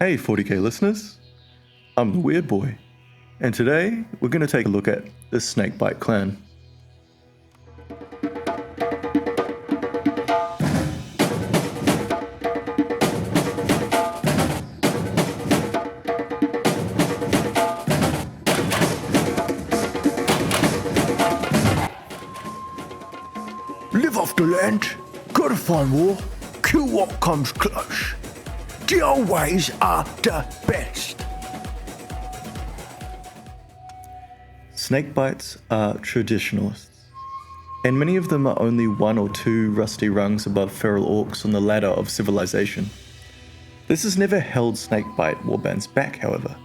Hey 40k listeners, I'm the Weird Boy, and today we're going to take a look at the Snakebite clan. Live off the land, gotta find war, kill what comes close. The old ways are the best. Snakebites are traditionalists, and many of them are only one or two rusty rungs above feral orcs on the ladder of civilization. This has never held Snakebite warbands back, however,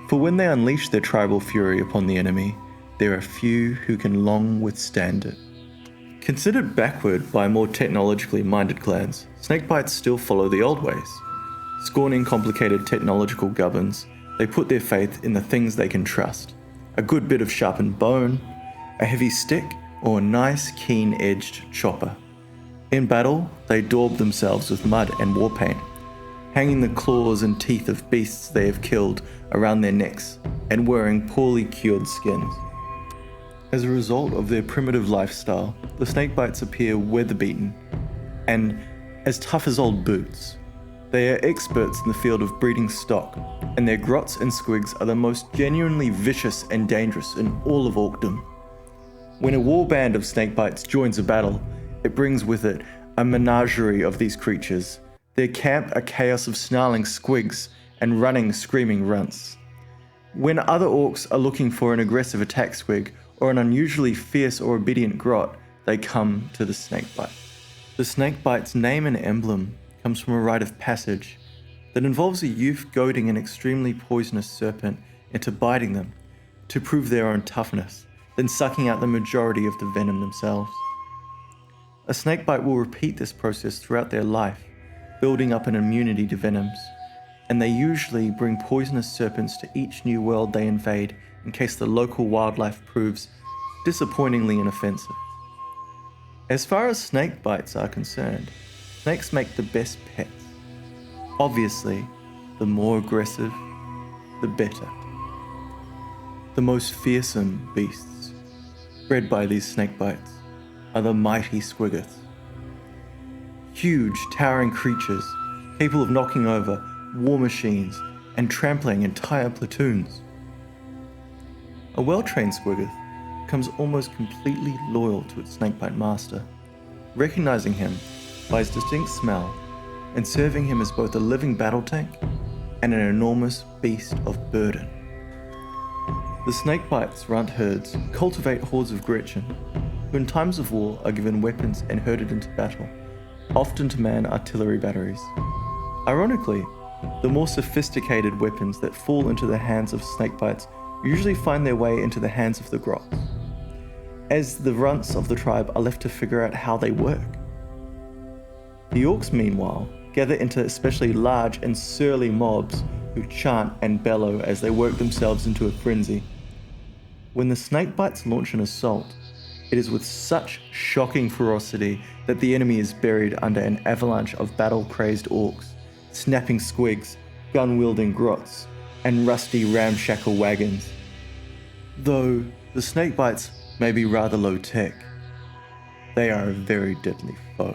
for when they unleash their tribal fury upon the enemy, there are few who can long withstand it. Considered backward by more technologically minded clans, Snakebites still follow the old ways. Scorning complicated technological governs, they put their faith in the things they can trust. A good bit of sharpened bone, a heavy stick, or a nice keen-edged chopper. In battle, they daub themselves with mud and war paint, hanging the claws and teeth of beasts they have killed around their necks and wearing poorly cured skins. As a result of their primitive lifestyle, the Snakebites appear weather-beaten and as tough as old boots. They are experts in the field of breeding stock, and their grots and squigs are the most genuinely vicious and dangerous in all of Orkdom. When a warband of Snakebites joins a battle, it brings with it a menagerie of these creatures. Their camp a chaos of snarling squigs and running, screaming runts. When other orcs are looking for an aggressive attack squig or an unusually fierce or obedient grot, they come to the Snakebite. The Snakebite's name and emblem comes from a rite of passage that involves a youth goading an extremely poisonous serpent into biting them to prove their own toughness, then sucking out the majority of the venom themselves. A snakebite will repeat this process throughout their life, building up an immunity to venoms, and they usually bring poisonous serpents to each new world they invade in case the local wildlife proves disappointingly inoffensive. As far as snakebites are concerned, snakes make the best pets. Obviously, the more aggressive, the better. The most fearsome beasts bred by these snakebites are the mighty squiggoths. Huge, towering creatures capable of knocking over war machines and trampling entire platoons. A well-trained squiggoth becomes almost completely loyal to its snakebite master, recognizing him by his distinct smell and serving him as both a living battle tank and an enormous beast of burden. The Snakebites runt herds cultivate hordes of Gretchen, who in times of war are given weapons and herded into battle, often to man artillery batteries. Ironically, the more sophisticated weapons that fall into the hands of Snakebites usually find their way into the hands of the grots, as the runts of the tribe are left to figure out how they work. The orcs, meanwhile, gather into especially large and surly mobs who chant and bellow as they work themselves into a frenzy. When the Snakebites launch an assault, it is with such shocking ferocity that the enemy is buried under an avalanche of battle-crazed orcs, snapping squigs, gun-wielding grots, and rusty ramshackle wagons. Though the Snakebites may be rather low-tech, they are a very deadly foe.